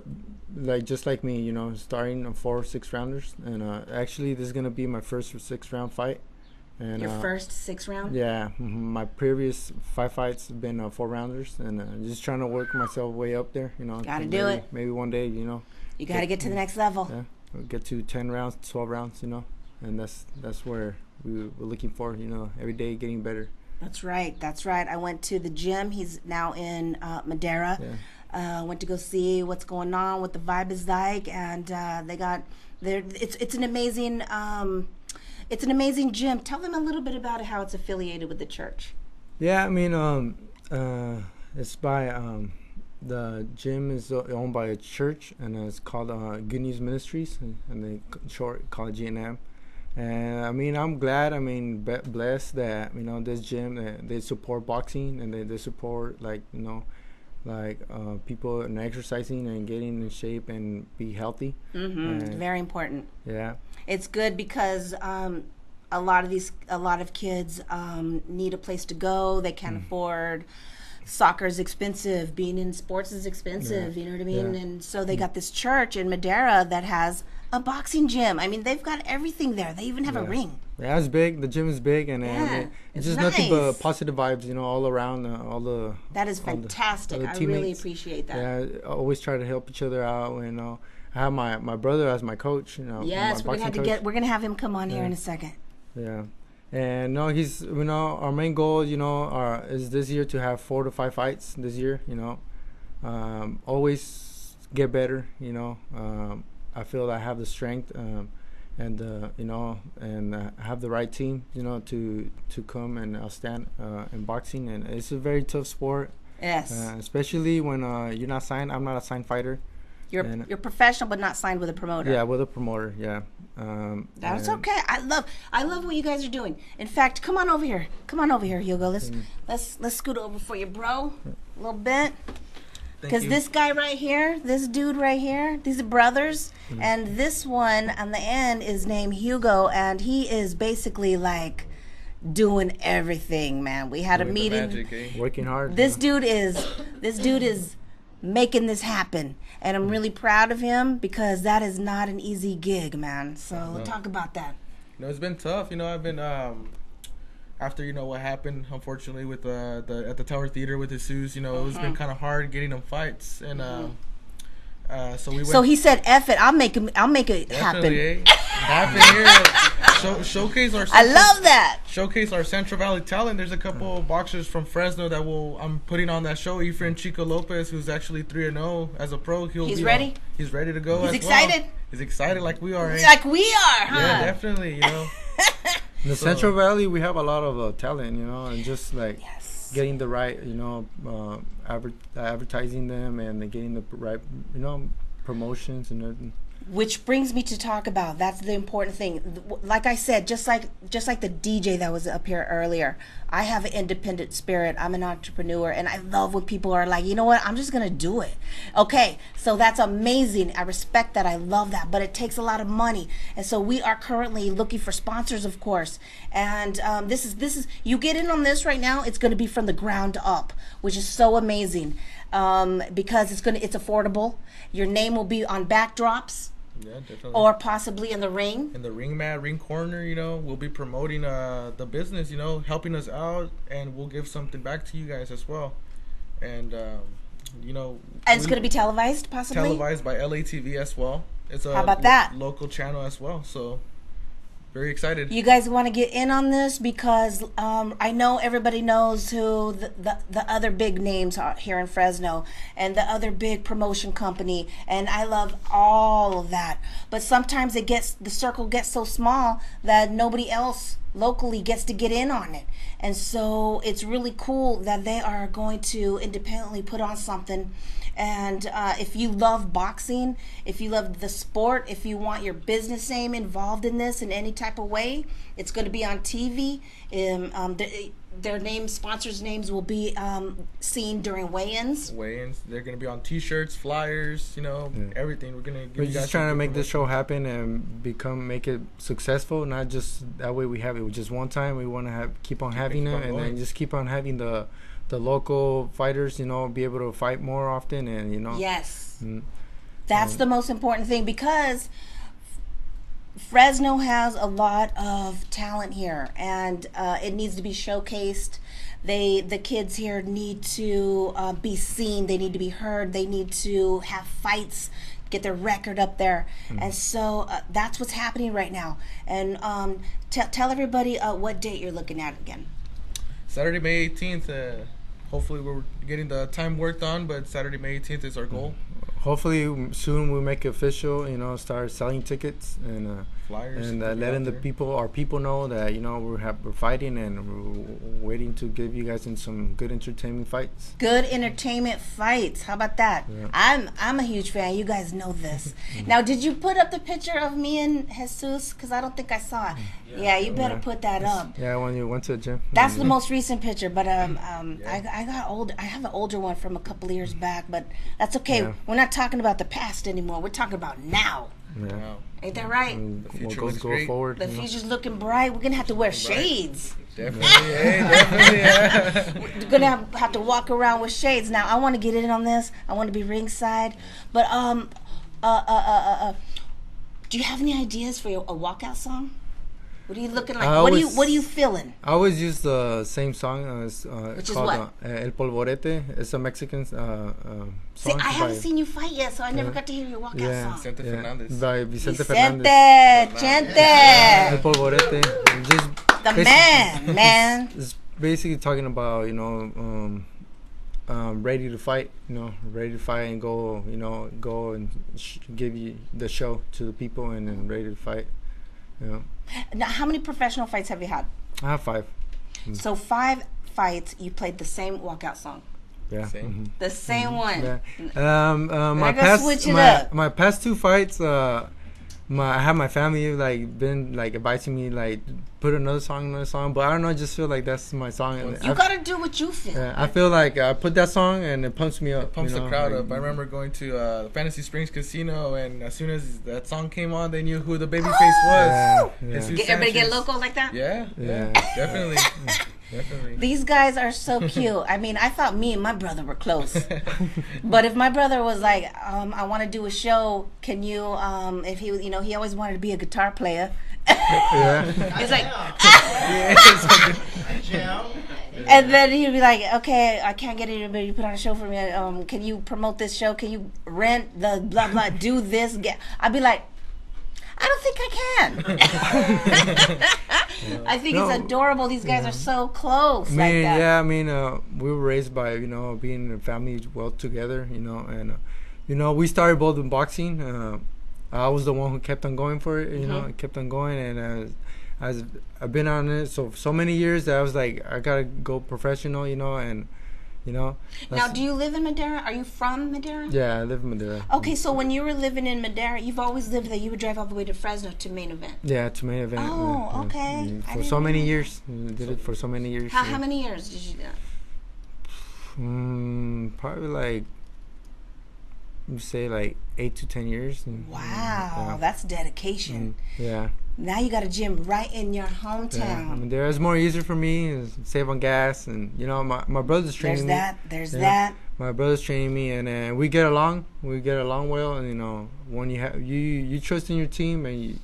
just like me, starting 4 or 6 rounders. And actually, this is going to be my first 6-round fight. And, your first 6 round? Yeah. My previous 5 fights have been 4 rounders. And just trying to work myself way up there. Gotta do it. Maybe one day, You got to get to the next level. Yeah. Get to 10 rounds, 12 rounds, And that's where we're looking for, every day getting better. That's right. I went to the gym. He's now in Madera. Yeah. Went to go see what's going on, what the vibe is like, and they got there. It's an amazing gym. Tell them a little bit about how it's affiliated with the church. Yeah, I mean, it's by the gym is owned by a church, and it's called Good News Ministries, and they short call it G&M. And I mean, I'm glad. I mean, blessed that this gym they support boxing, and they support people and exercising and getting in shape and be healthy. Very important. Yeah, it's good because a lot of kids need a place to go. They can't afford. Soccer is expensive. Being in sports is expensive. You know what I mean? Yeah. And so they got this church in Madera that has a boxing gym. I mean, they've got everything there. They even have a ring. Yeah, it's big. The gym is big, and it's just nice. Nothing but positive vibes, all around. That is fantastic. I really appreciate that. Yeah, I always try to help each other out. I have my brother as my coach. Yes, we're gonna have him come on here in a second. Yeah. And he's our main goal is this year to have 4 to 5 fights this year. Always get better. I feel I have the strength and have the right team to come and stand in boxing. And it's a very tough sport. Yes. Especially when you're not signed. I'm not a signed fighter. You're professional, but not signed with a promoter. Yeah, with a promoter. Yeah. That's okay. I love what you guys are doing. In fact, come on over here. Come on over here, Hugo. Let's scoot over for you, bro. A little bit. Because this guy right here, this dude right here, these are brothers, and this one on the end is named Hugo, and he is basically like doing everything, man. We had a meeting. Magic, Working hard. This dude is making this happen, and I'm really proud of him because that is not an easy gig, man. So let's talk about that. It's been tough. I've been after what happened, unfortunately, with at the Tower Theater with Jesus. It's been kind of hard getting them fights, and so we went. So he said, "F it, I'll make it happen." Happen here. Showcase our. I love that. Showcase our Central Valley talent. There's a couple boxers from Fresno that I'm putting on that show. Efrain Chico Lopez, who's actually 3-0 as a pro. He's ready. He's ready to go. He's as excited. Well. He's excited like we are. Like we are, huh? Yeah, definitely. In the Central Valley, we have a lot of talent, and just like getting the right, advertising them and getting the right, promotions and everything. Which brings me to talk about, that's the important thing. Like I said, just like the DJ that was up here earlier, I have an independent spirit. I'm an entrepreneur, and I love when people are like, you know what, I'm just going to do it. Okay, so that's amazing. I respect that. I love that. But it takes a lot of money. And so we are currently looking for sponsors, of course. And this is you get in on this right now, it's going to be from the ground up, which is so amazing. Because it's affordable. Your name will be on backdrops. Yeah, definitely. Or possibly in the ring. In the ring mat, ring corner, we'll be promoting the business, helping us out, and we'll give something back to you guys as well. And, and it's going to be televised, possibly? Televised by LATV as well. It's a How about that? Local channel as well, so very excited. You guys want to get in on this because I know everybody knows who the other big names are here in Fresno and the other big promotion company, and I love all of that. But sometimes the circle gets so small that nobody else locally gets to get in on it. And so it's really cool that they are going to independently put on something. And if you love boxing, if you love the sport, if you want your business name involved in this in any type of way, it's going to be on TV. Their names, sponsors' names will be seen during weigh-ins. They're going to be on T-shirts, flyers, everything. We're just trying to make this show happen and make it successful. Not just that way we have it just one time. We want to keep on having it, and then just keep on having the local fighters, be able to fight more often, and Yes. That's the most important thing, because Fresno has a lot of talent here, and it needs to be showcased. The kids here need to be seen. They need to be heard. They need to have fights, get their record up there. And so that's what's happening right now. And tell everybody what date you're looking at again. Saturday, May 18th. Hopefully we're getting the time worked on, but Saturday, May 18th is our goal. Hopefully soon we'll make it official, start selling tickets and flyers, and letting our people know that we're fighting and we're waiting to give you guys some good entertainment fights. Good entertainment fights. How about that? Yeah. I'm a huge fan. You guys know this. Now, did you put up the picture of me and Jesus? Because I don't think I saw it. Yeah, you better put that up. Yeah, when you went to the gym. That's the most recent picture, but I got old. I have an older one from a couple of years back, but that's okay. Yeah. We're not talking about the past anymore. We're talking about now. Yeah. Ain't that right? The future looks great. Forward. The future's looking bright. We're gonna have to wear shades. Definitely, definitely. We're gonna have to walk around with shades. Now, I want to get in on this. I want to be ringside, but do you have any ideas for a walkout song? What are you looking like? What are you feeling? I always use the same song. Which is what? El Polvorete. It's a Mexican song. See, I haven't seen you fight yet, so I never got to hear your walkout song. Vicente Fernandez. By Vicente Fernandez. El Polvorete. Just the man. It's basically talking about, ready to fight, ready to fight and go, go and give you the show to the people and then ready to fight. Now, how many professional fights have you had? I have 5. So 5 fights, you played the same walkout song. Yeah. Same. The same one. Yeah. My gotta past switch it up. my past 2 fights, I have my family like been like advising me like put another song, but I don't know. I just feel like that's my song. You gotta do what you feel. Yeah, I feel like I put that song and it pumps me up. It pumps you know, the crowd like, up. I remember going to the Fantasy Springs Casino, and as soon as that song came on, they knew who the babyface was. Yeah, Jesus Everybody get Sanchez. local like that? Yeah, Yeah. definitely. Definitely. These guys are so cute. I mean, I thought me and my brother were close. But if my brother was like, I want to do a show, can you, if he, he always wanted to be a guitar player. He's like, and then he'd be like, okay, I can't get anybody to put on a show for me. Can you promote this show? Can you rent the blah, blah, do this? I'd be like, I don't think I can. I think it's adorable. These guys are so close like that. Yeah, I mean, we were raised by, being a family well together, and, we started both in boxing. I was the one who kept on going for it, kept on going. And I've been on it so many years that I was like, I got to go professional, and, Now, do you live in Madera? Are you from Madera? Yeah, I live in Madera. Okay, so when you were living in Madera, you've always lived there. You would drive all the way to Fresno to main event. Yeah, to main event. Oh, okay. For so many years. Did it for so many years. How many years did you do that? Probably like, you say like 8 to 10 years. Wow, that's dedication. Yeah. Now you got a gym right in your hometown. Yeah. I mean, it's more easier for me, save on gas, and my brother's training me. There's that. My brother's training me, and we get along. We get along well, and when you have you trust in your team, and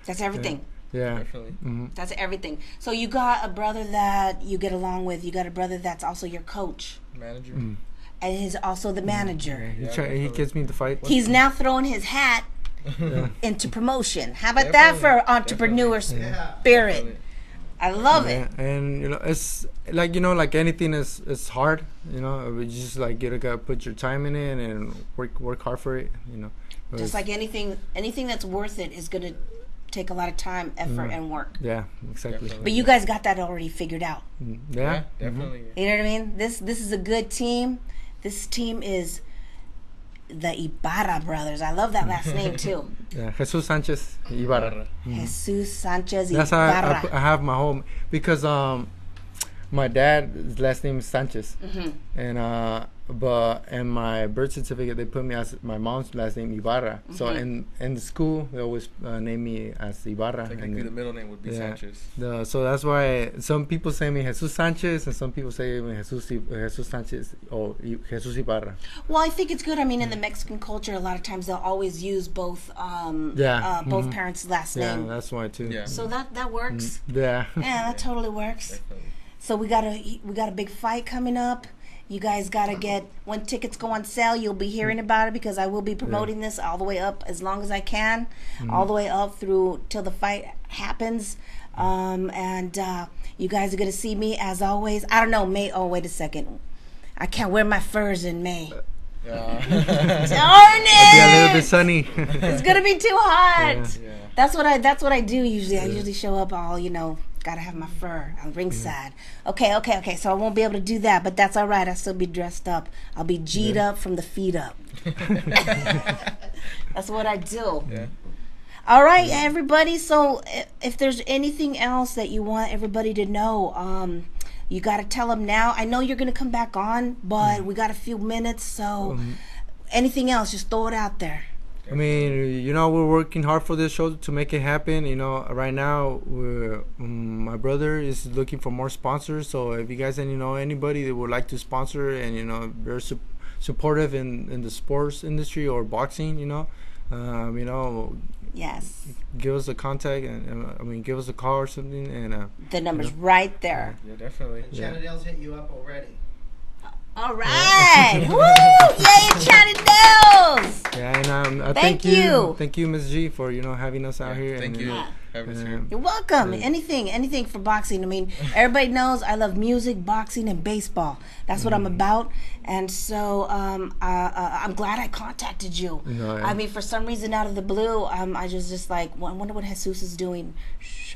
That's everything. Yeah. Definitely. Mm-hmm. That's everything. So you got a brother that you get along with. You got a brother that's also your coach. Manager. Mm-hmm. And he's also the manager. He gets me to fight. He's now throwing his hat into promotion. How about that for entrepreneur spirit? I love it. And it's like like anything is hard. We just like you gotta put your time in it and work hard for it. Just like anything that's worth it is gonna take a lot of time, effort, and work. Yeah, exactly. Definitely. But you guys got that already figured out. Yeah, definitely. You know what I mean? This is a good team. This team is the Ibarra brothers. I love that last name too. Yeah, Jesus Sanchez Ibarra. Jesus Sanchez That's Ibarra. how I have my home because my dad's last name is Sanchez, and my birth certificate they put me as my mom's last name Ibarra. So in the school they always name me as Ibarra. Technically, the middle name would be Sanchez. So that's why some people say me Jesus Sanchez and some people say me Jesus Sanchez or Jesus Ibarra. Well, I think it's good. I mean, in the Mexican culture, a lot of times they'll always use both both parents' last name. Yeah, that's why too. Yeah. So that works. Yeah. Yeah, that totally works. Definitely. So we got a big fight coming up. You guys gotta get when tickets go on sale. You'll be hearing about it because I will be promoting this all the way up as long as I can, all the way up through till the fight happens. And you guys are gonna see me as always. I don't know, May. Oh, wait a second. I can't wear my furs in May. Darn it! Be a little bit sunny. It's gonna be too hot. Yeah. That's what I do usually. I usually show up all gotta have my fur on ringside. Okay. So I won't be able to do that, but that's all right. I'll still be dressed up. I'll be G'd up from the feet up. That's what I do. Yeah. All right, everybody. So if there's anything else that you want everybody to know, you got to tell them now. I know you're going to come back on, but we got a few minutes. So anything else, just throw it out there. I mean, we're working hard for this show to make it happen. Right now, my brother is looking for more sponsors. So if you guys know anybody that would like to sponsor and, very supportive in the sports industry or boxing, Yes. give us a contact and give us a call or something. And the number's right there. Yeah, definitely. Chanadell's hit you up already. All right. Woo! Yay, Chanadell's! Yeah, and I Thank you. Thank you, MissG, for having us out here. Thank and, you. Having us here. You're welcome. Anything for boxing. I mean, everybody knows I love music, boxing, and baseball. That's what I'm about. And so I'm glad I contacted you. I mean, for some reason out of the blue, I just like, I wonder what Jesus is doing. Shh.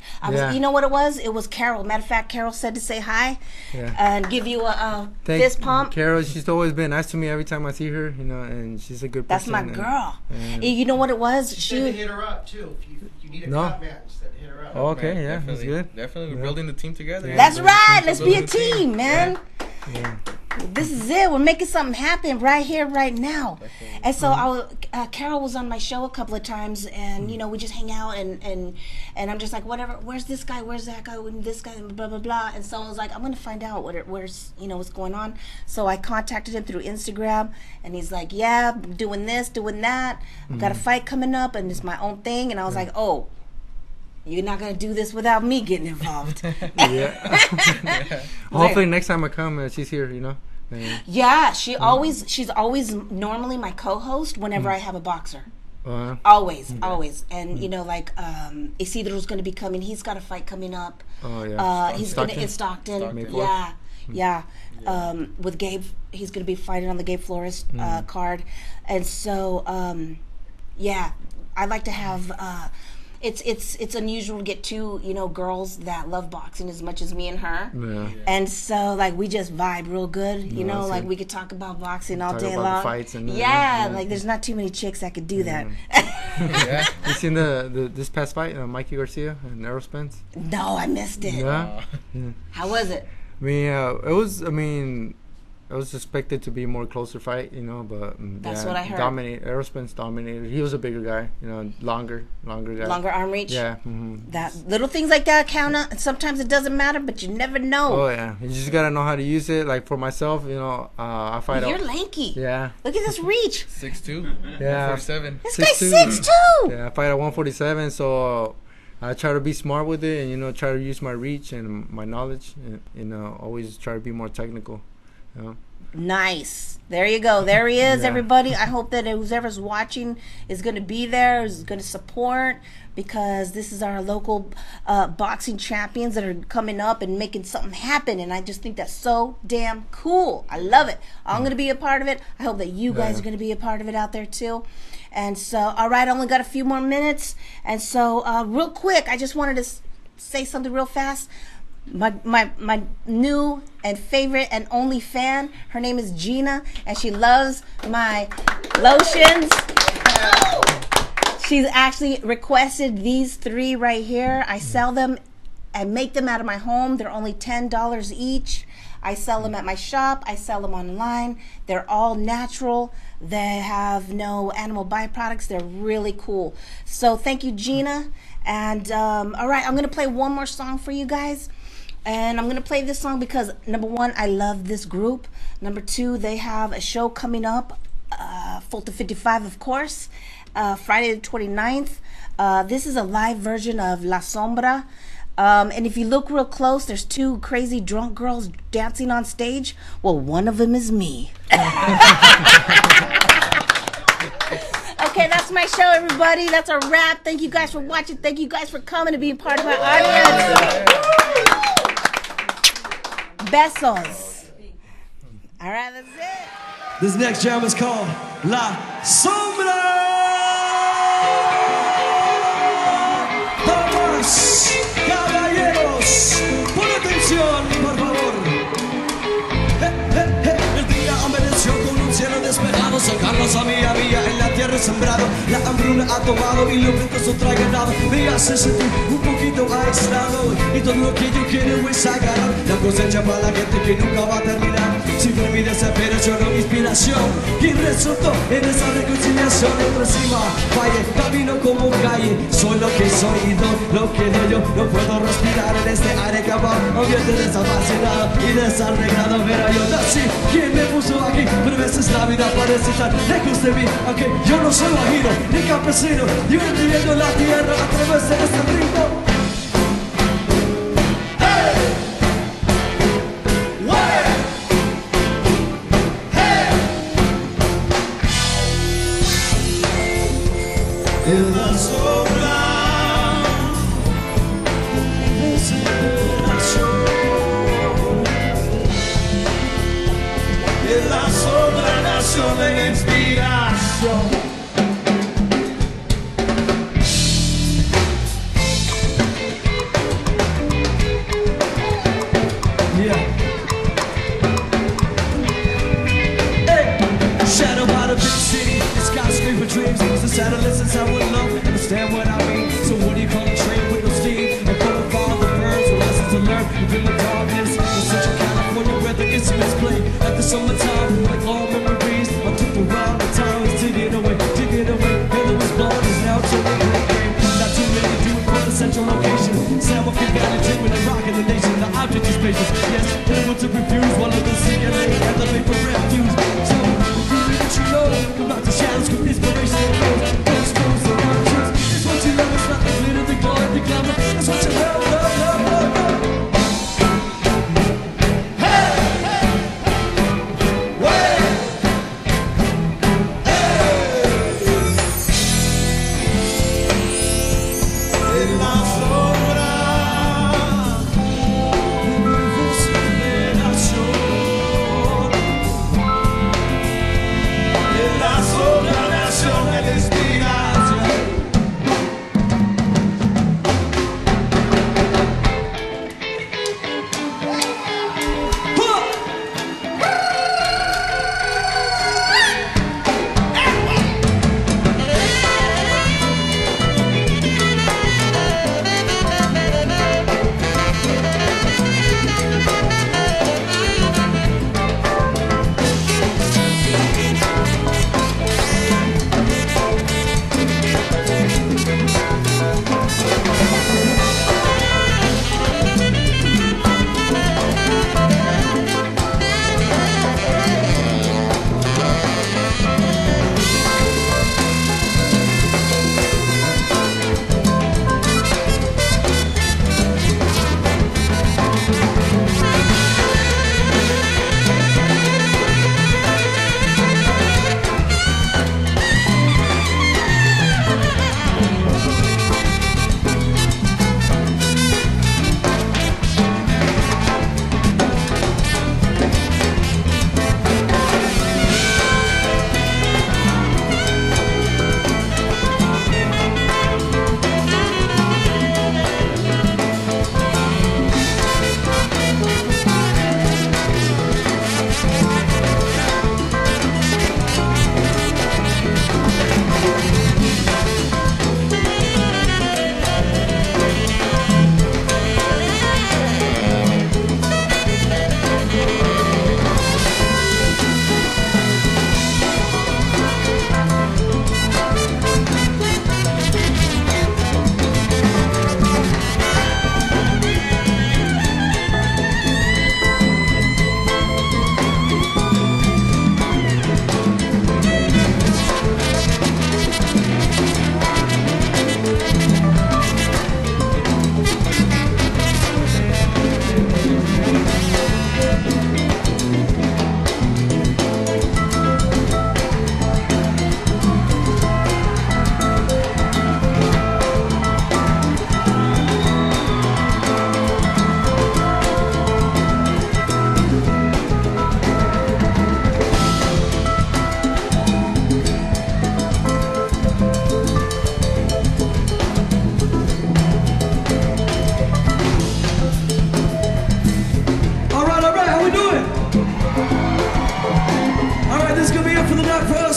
You know what it was? It was Carol. Matter of fact, Carol said to say hi Yeah. and give you a fist pump. Carol, she's always been nice to me every time I see her, you know, and she's a good That's person. my girl. And You know what it was? She said to hit her up too. If you need a cut man, she said to hit her up. Oh, okay, yeah, that's Definitely, good. Definitely, we're building the team together. Yeah. That's right. Let's be a Building the team, man. Yeah. This is it. We're making something happen right here, right now. And so Carol was on my show a couple of times, and you know, we just hang out, and I'm just like, whatever. Where's this guy? Where's that guy? And this guy? And blah blah blah. And so I was like, I'm gonna find out where's what's going on. So I contacted him through Instagram, and he's like, yeah, I'm doing this, doing that. I've got a fight coming up, and it's my own thing. And I was like, oh. You're not gonna do this without me getting involved. Yeah. Hopefully next time I come, she's here, you know. And, Yeah, she's always normally my co-host whenever I have a boxer. uh, Always. And you know, like Isidro's gonna be coming. He's got a fight coming up. oh yeah. He's Stockton? gonna in Stockton. May Yeah. With Gabe, he's gonna be fighting on the Gabe Flores card, and so yeah, I like to have. It's unusual to get two girls that love boxing as much as me and her. Yeah. And so like we just vibe real good, you know, that's like it. we could talk about boxing all Talk day about long. the fights and yeah, like there's not too many chicks that could do that. Yeah. You seen the this past fight, Mikey Garcia and Errol Spence? No, I missed it. Yeah. How was it? I mean, it was. I mean, it was expected to be a more closer fight, you know, but That's what I heard. Errol Spence dominated. He was a bigger guy, you know, longer guy. Longer arm reach. Yeah. That little things like that count. And sometimes it doesn't matter, but you never know. Oh yeah, you just gotta know how to use it. Like for myself, you know, I fight. You're lanky. Yeah. Look at this reach. 6'2". Yeah. 47. This guy's 6'2". 6'2". Yeah, I fight at 147, so I try to be smart with it, and you know, try to use my reach and my knowledge, and you know, always try to be more technical. You know. Nice. There you go. There he is, Yeah. everybody. I hope that whoever's watching is going to be there, is going to support, because this is our local boxing champions that are coming up and making something happen. And I just think that's so damn cool. I love it. I'm going to be a part of it. I hope that you guys are going to be a part of it out there too. And so, all right, I only got a few more minutes. And so, real quick, I just wanted to say something real fast. My new and favorite and only fan, her name is Gina, and she loves my lotions. She's actually requested these 3 right here. I sell them and make them out of my home. They're only $10 each. I sell them at my shop. I sell them online. They're all natural. They have no animal byproducts. They're really cool. So thank you, Gina. And all right, I'm going to play one more song for you guys. And I'm going to play this song because, number 1, I love this group. Number 2, they have a show coming up, Fulton 55, of course, Friday the 29th. This is a live version of La Sombra. And if you look real close, there's 2 crazy drunk girls dancing on stage. Well, one of them is me. Okay, that's my show, everybody. That's a wrap. Thank you guys for watching. Thank you guys for coming and being part of my audience. Besos. All right, that's it. This next jam is called La Sombra. Damas, caballeros, pon atención, por favor. El día amaneció con un cielo despejado, sacarlos a mía en la tierra sembrado. La hambruna ha tomado y los vientos son traganados. Me hace sentir un poquito aislado, y todo lo que yo quiero es agarrar la cosecha para la gente que nunca va a terminar. Si fue mi desespero, yo no mi inspiración, y resultó en esa reconciliación entre encima. Valle, camino como calle, soy lo que soy y lo que doy yo. No puedo respirar en este aire cabal, ambiente desapasionado y desarreglado. Pero yo nací, ¿quién me puso aquí? Pero a veces la vida parece estar lejos de mí, aunque yo no soy bajino ni campesino. Yo viviendo la tierra a través de este ritmo. En la sombra, desesperación. En la sombra nació la inspiración. dreams. Since adolescence I would love, understand what I mean. So what do you call a train with no steam? And full of all the birds with lessons to learn. Even the darkness, in Central California where the instruments play. At the summertime, like all memories, I took around the towns, digging away. Hell was born, is now turning gray. Not too late to do it for the central location. San Joaquin Valley, dreaming and rocking the nation. The object is patient, yes, able to refuse one of the CLA and the paper refuse. So, that you know about the shadows with inspiration and those around you. It's what you love, it's not the glitter, the glory, the glamour. It's what you love.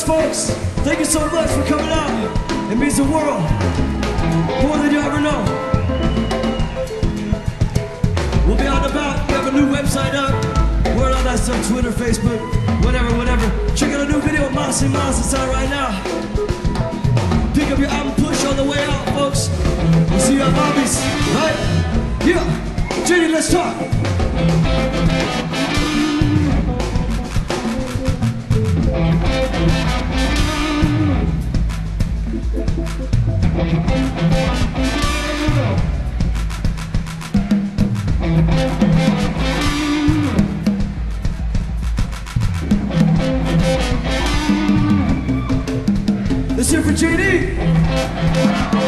folks, thank you so much for coming out. It means the world, more than you ever know. We'll be out and about. We have a new website up. We're on that stuff, Twitter, Facebook, whatever. Check out a new video of Mossy Moss. It's out right now. Pick up your album Push on the way out, folks. We'll see you at Bobby's, right? Yeah. JD, let's talk. Let's hear for JD.